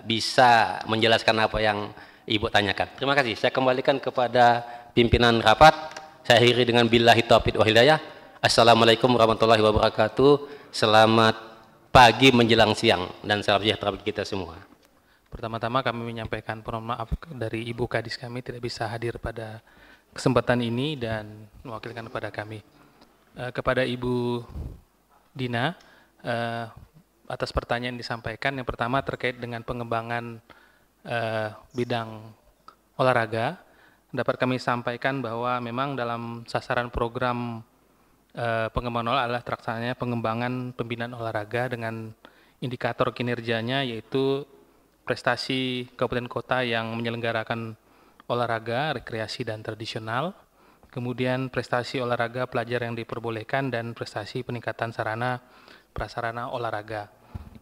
bisa menjelaskan apa yang Ibu tanyakan. Terima kasih. Saya kembalikan kepada pimpinan rapat. Saya akhiri dengan billahi taufiq wal hidayah. Assalamualaikum warahmatullahi wabarakatuh. Selamat pagi menjelang siang dan salam sejahtera bagi kita semua. Pertama-tama kami menyampaikan permohonan maaf dari Ibu Kadis kami tidak bisa hadir pada kesempatan ini dan mewakilkan kepada kami. Kepada Ibu Dina, atas pertanyaan yang disampaikan, yang pertama terkait dengan pengembangan bidang olahraga, dapat kami sampaikan bahwa memang dalam sasaran program pengembangan olahraga adalah terlaksananya pengembangan pembinaan olahraga dengan indikator kinerjanya yaitu prestasi kabupaten kota yang menyelenggarakan olahraga, rekreasi dan tradisional, kemudian prestasi olahraga pelajar yang diperbolehkan dan prestasi peningkatan sarana prasarana olahraga.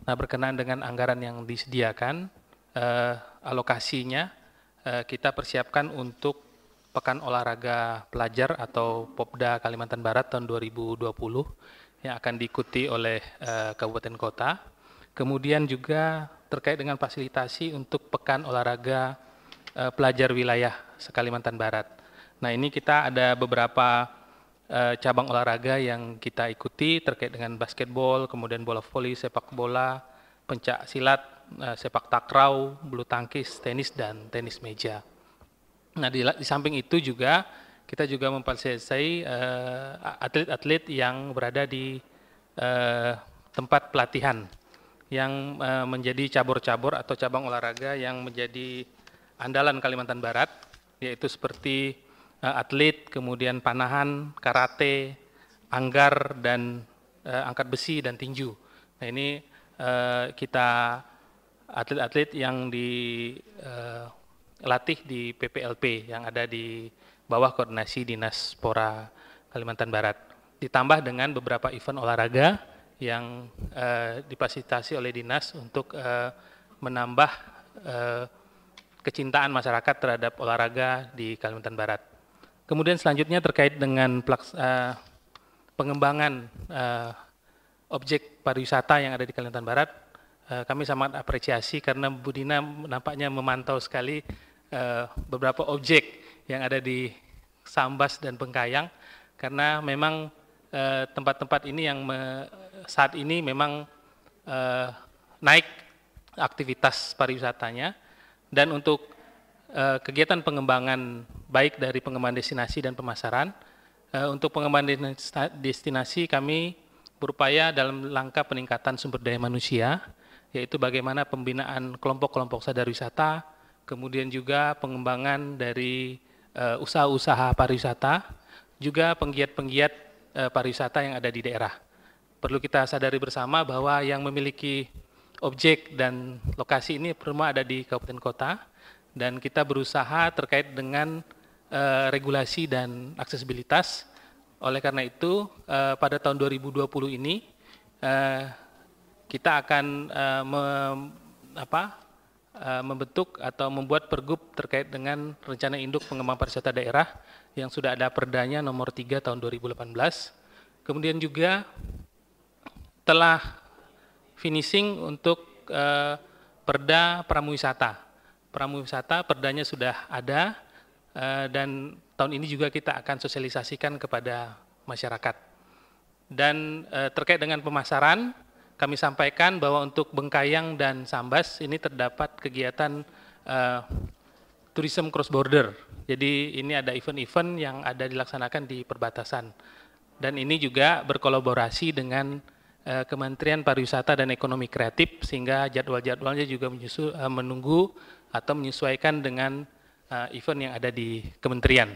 Nah, berkenaan dengan anggaran yang disediakan, alokasinya kita persiapkan untuk Pekan Olahraga Pelajar atau Popda Kalimantan Barat tahun 2020 yang akan diikuti oleh kabupaten kota. Kemudian juga terkait dengan fasilitasi untuk Pekan Olahraga Pelajar Wilayah se-Kalimantan Barat. Nah, ini kita ada beberapa cabang olahraga yang kita ikuti terkait dengan basketball, kemudian bola voli, sepak bola, pencak silat, sepak takraw, bulu tangkis, tenis, dan tenis meja. Nah, di samping itu juga kita juga memfasilitasi atlet-atlet yang berada di tempat pelatihan yang menjadi cabur-cabur atau cabang olahraga yang menjadi andalan Kalimantan Barat, yaitu seperti atlet, kemudian panahan, karate, anggar, dan angkat besi dan tinju. Nah ini kita atlet-atlet yang dilatih di PPLP yang ada di bawah koordinasi Dinas Pora Kalimantan Barat. Ditambah dengan beberapa event olahraga yang difasilitasi oleh dinas untuk menambah kecintaan masyarakat terhadap olahraga di Kalimantan Barat. Kemudian selanjutnya terkait dengan pengembangan objek pariwisata yang ada di Kalimantan Barat, kami sangat apresiasi karena Bu Dina nampaknya memantau sekali beberapa objek yang ada di Sambas dan Bengkayang, karena memang tempat-tempat ini yang saat ini memang naik aktivitas pariwisatanya, dan untuk kegiatan pengembangan baik dari pengembangan destinasi dan pemasaran, untuk pengembangan destinasi kami berupaya dalam langkah peningkatan sumber daya manusia, yaitu bagaimana pembinaan kelompok-kelompok sadar wisata, kemudian juga pengembangan dari usaha-usaha pariwisata, juga penggiat-penggiat pariwisata yang ada di daerah. Perlu kita sadari bersama bahwa yang memiliki objek dan lokasi ini semua ada di kabupaten kota, dan kita berusaha terkait dengan regulasi dan aksesibilitas. Oleh karena itu, pada tahun 2020 ini kita akan membentuk atau membuat pergub terkait dengan rencana induk pengembangan pariwisata daerah yang sudah ada perdanya nomor 3 tahun 2018. Kemudian juga telah finishing untuk perda pramuwisata. Pramuwisata perdanya sudah ada, dan tahun ini juga kita akan sosialisasikan kepada masyarakat. Dan terkait dengan pemasaran, kami sampaikan bahwa untuk Bengkayang dan Sambas ini terdapat kegiatan tourism cross border. Jadi ini ada event-event yang ada dilaksanakan di perbatasan. Dan ini juga berkolaborasi dengan Kementerian Pariwisata dan Ekonomi Kreatif, sehingga jadwal-jadwalnya juga menunggu atau menyesuaikan dengan event yang ada di kementerian.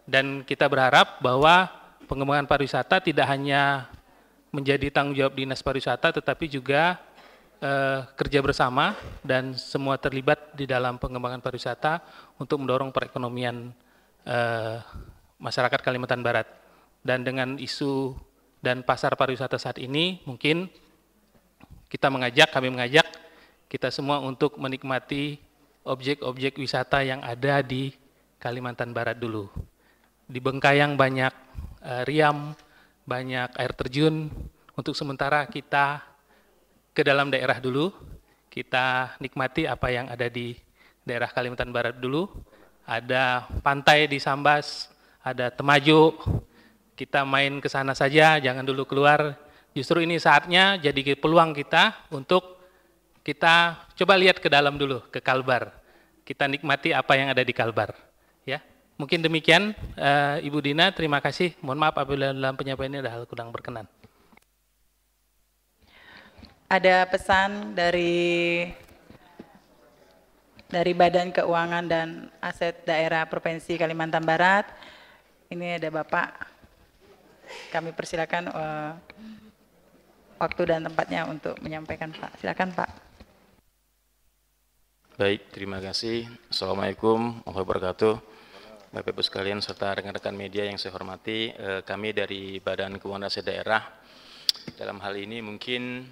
Dan kita berharap bahwa pengembangan pariwisata tidak hanya menjadi tanggung jawab Dinas Pariwisata, tetapi juga kerja bersama dan semua terlibat di dalam pengembangan pariwisata untuk mendorong perekonomian masyarakat Kalimantan Barat. Dan dengan isu dan pasar pariwisata saat ini, mungkin kami mengajak kita semua untuk menikmati objek-objek wisata yang ada di Kalimantan Barat dulu. Di Bengkayang banyak riam, banyak air terjun. Untuk sementara kita ke dalam daerah dulu, kita nikmati apa yang ada di daerah Kalimantan Barat dulu. Ada pantai di Sambas, ada Temajuk, kita main ke sana saja, jangan dulu keluar. Justru ini saatnya jadi peluang kita untuk kita coba lihat ke dalam dulu, ke Kalbar. Kita nikmati apa yang ada di Kalbar. Ya, mungkin demikian, Ibu Dina, terima kasih. Mohon maaf apabila dalam penyampaian ini ada hal kurang berkenan. Ada pesan dari Badan Keuangan dan Aset Daerah Provinsi Kalimantan Barat. Ini ada Bapak. Kami persilakan waktu dan tempatnya untuk menyampaikan, Pak. Silakan, Pak. Baik, terima kasih. Assalamualaikum warahmatullahi wabarakatuh. Bapak Ibu sekalian serta rekan-rekan media yang saya hormati, kami dari Badan Keuangan Aset Daerah dalam hal ini mungkin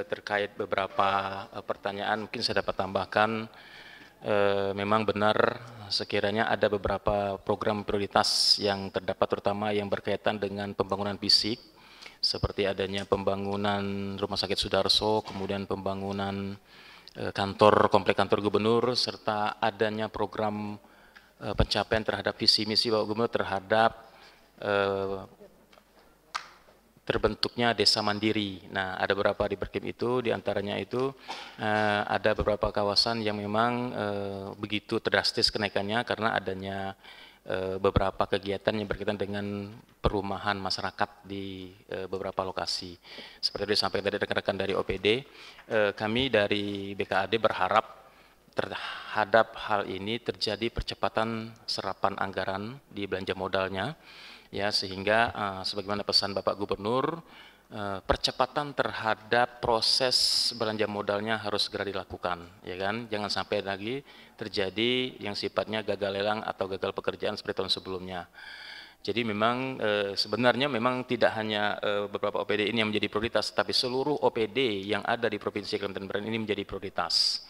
terkait beberapa pertanyaan mungkin saya dapat tambahkan. Memang benar sekiranya ada beberapa program prioritas yang terdapat, terutama yang berkaitan dengan pembangunan fisik, seperti adanya pembangunan Rumah Sakit Sudarso, kemudian pembangunan komplek kantor gubernur, serta adanya program pencapaian terhadap visi misi Bapak Gubernur terhadap terbentuknya desa mandiri. Nah, ada beberapa di Berkim itu, diantaranya itu ada beberapa kawasan yang memang begitu drastis kenaikannya karena adanya beberapa kegiatan yang berkaitan dengan perumahan masyarakat di beberapa lokasi. Seperti disampaikan tadi rekan-rekan dari OPD, kami dari BKAD berharap terhadap hal ini terjadi percepatan serapan anggaran di belanja modalnya, ya, sehingga sebagaimana pesan Bapak Gubernur, percepatan terhadap proses belanja modalnya harus segera dilakukan, ya kan? Jangan sampai lagi terjadi yang sifatnya gagal lelang atau gagal pekerjaan seperti tahun sebelumnya. Jadi memang sebenarnya memang tidak hanya beberapa OPD ini yang menjadi prioritas, tapi seluruh OPD yang ada di Provinsi Kalimantan Barat ini menjadi prioritas.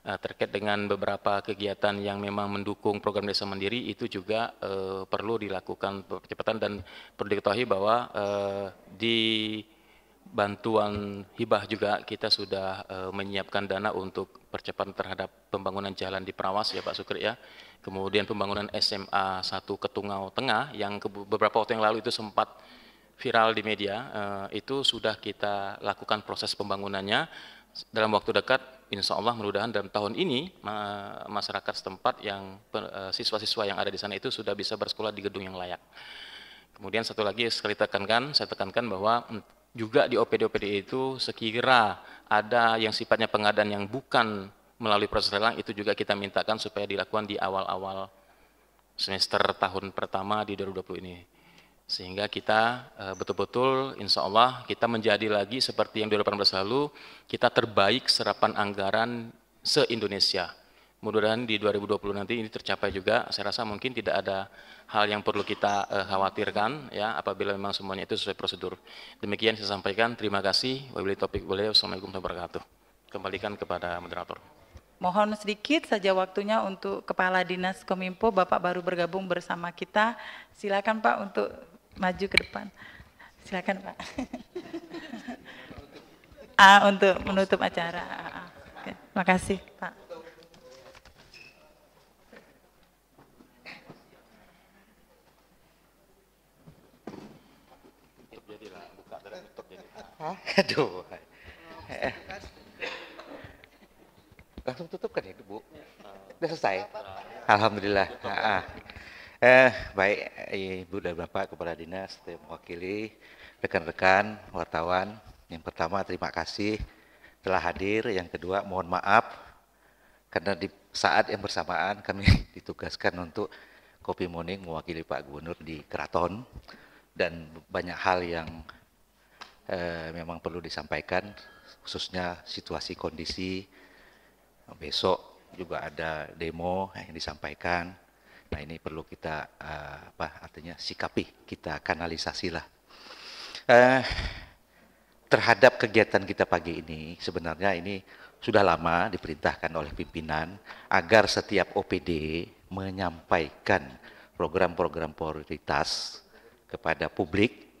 Terkait dengan beberapa kegiatan yang memang mendukung program desa mandiri itu juga perlu dilakukan percepatan, dan perlu diketahui bahwa di bantuan hibah juga kita sudah menyiapkan dana untuk percepatan terhadap pembangunan jalan di Prawas, ya Pak Sukri, ya. Kemudian pembangunan SMA 1 Ketungau Tengah yang beberapa waktu yang lalu itu sempat viral di media, itu sudah kita lakukan proses pembangunannya. Dalam waktu dekat, insya Allah mudah-mudahan dalam tahun ini masyarakat setempat yang siswa-siswa yang ada di sana itu sudah bisa bersekolah di gedung yang layak. Kemudian satu lagi sekali saya tekankan bahwa juga di OPD-OPD itu sekira ada yang sifatnya pengadaan yang bukan melalui proses lelang, itu juga kita mintakan supaya dilakukan di awal-awal semester tahun pertama di 2020 ini. Sehingga kita betul-betul insya Allah kita menjadi lagi seperti yang 2018 lalu, kita terbaik serapan anggaran se-Indonesia. Mudah-mudahan di 2020 nanti ini tercapai juga. Saya rasa mungkin tidak ada hal yang perlu kita khawatirkan, ya, apabila memang semuanya itu sesuai prosedur. Demikian saya sampaikan. Terima kasih. Wabillahi taufiq wal hidayah. Wassalamualaikum warahmatullahi wabarakatuh. Kembalikan kepada moderator. Mohon sedikit saja waktunya untuk Kepala Dinas Kominfo, Bapak baru bergabung bersama kita. Silakan Pak untuk maju ke depan. Silakan Pak. Untuk menutup acara. Oke, terima kasih Pak. Aduh. Langsung tutup kan itu Bu? Udah selesai? Alhamdulillah. Baik Ibu dan Bapak, Kepala Dinas, mewakili rekan-rekan wartawan. Yang pertama terima kasih telah hadir. Yang kedua mohon maaf karena di saat yang bersamaan kami ditugaskan untuk kopi morning mewakili Pak Gubernur di Keraton, dan banyak hal yang memang perlu disampaikan, khususnya situasi kondisi. Besok juga ada demo yang disampaikan. Nah ini perlu kita sikapi, kita kanalisasi lah. Terhadap kegiatan kita pagi ini, sebenarnya ini sudah lama diperintahkan oleh pimpinan agar setiap OPD menyampaikan program-program prioritas kepada publik,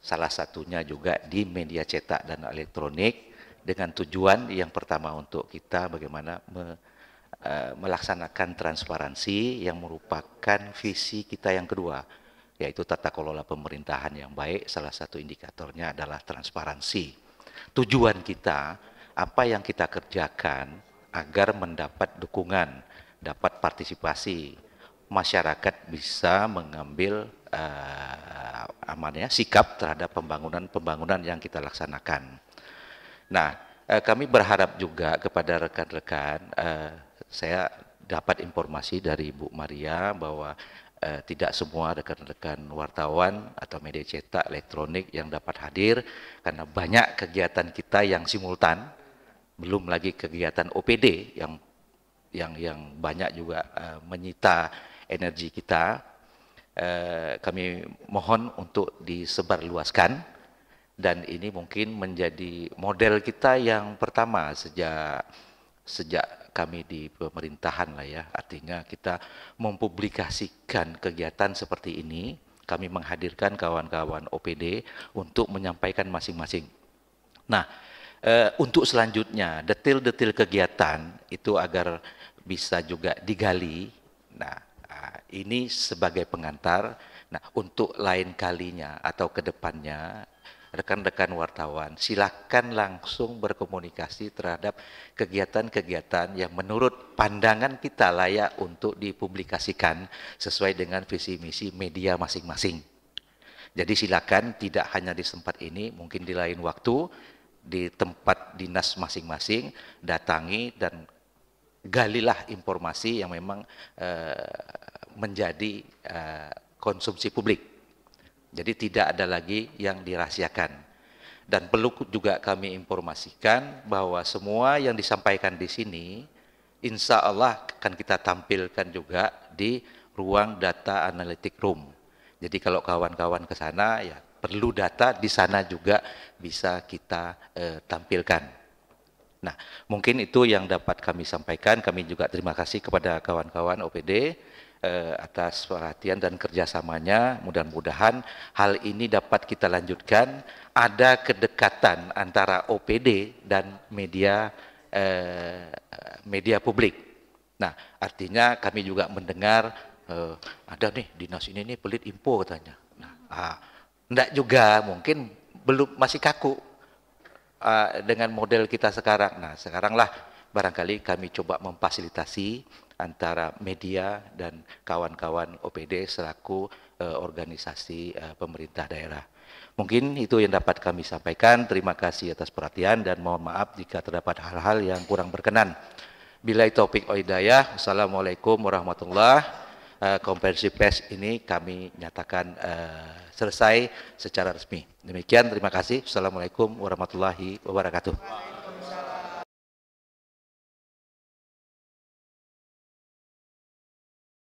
salah satunya juga di media cetak dan elektronik, dengan tujuan yang pertama untuk kita bagaimana melaksanakan transparansi yang merupakan visi kita yang kedua, yaitu tata kelola pemerintahan yang baik. Salah satu indikatornya adalah transparansi. Tujuan kita, apa yang kita kerjakan agar mendapat dukungan, dapat partisipasi, masyarakat bisa mengambil sikap terhadap pembangunan yang kita laksanakan. Nah, kami berharap juga kepada rekan-rekan, saya dapat informasi dari Bu Maria bahwa tidak semua rekan-rekan wartawan atau media cetak elektronik yang dapat hadir karena banyak kegiatan kita yang simultan, belum lagi kegiatan OPD yang banyak juga menyita energi kita. Kami mohon untuk disebarluaskan. Dan ini mungkin menjadi model kita yang pertama sejak kami di pemerintahan lah ya. Artinya kita mempublikasikan kegiatan seperti ini. Kami menghadirkan kawan-kawan OPD untuk menyampaikan masing-masing. Nah, untuk selanjutnya detail-detail kegiatan itu agar bisa juga digali. Nah, ini sebagai pengantar Nah, untuk lain kalinya atau kedepannya, rekan-rekan wartawan, silakan langsung berkomunikasi terhadap kegiatan-kegiatan yang menurut pandangan kita layak untuk dipublikasikan sesuai dengan visi misi media masing-masing. Jadi silakan tidak hanya di tempat ini, mungkin di lain waktu, di tempat dinas masing-masing, datangi dan galilah informasi yang memang menjadi konsumsi publik. Jadi tidak ada lagi yang dirahasiakan. Dan perlu juga kami informasikan bahwa semua yang disampaikan di sini, insya Allah akan kita tampilkan juga di ruang data analytic room. Jadi kalau kawan-kawan ke sana, ya perlu data di sana juga bisa kita tampilkan. Nah, mungkin itu yang dapat kami sampaikan. Kami juga terima kasih kepada kawan-kawan OPD atas perhatian dan kerjasamanya. Mudah-mudahan hal ini dapat kita lanjutkan. Ada kedekatan antara OPD dan media publik. Nah, artinya kami juga mendengar ada nih dinas ini nih pelit info katanya. Nah, enggak juga, mungkin belum masih kaku dengan model kita sekarang. Nah, sekaranglah barangkali kami coba memfasilitasi antara media dan kawan-kawan OPD selaku organisasi pemerintah daerah. Mungkin itu yang dapat kami sampaikan. Terima kasih atas perhatian dan mohon maaf jika terdapat hal-hal yang kurang berkenan. Billahi taufik wal hidayah. Assalamualaikum warahmatullahi wabarakatuh. Konferensi pers ini kami nyatakan selesai secara resmi. Demikian, terima kasih. Assalamualaikum warahmatullahi wabarakatuh.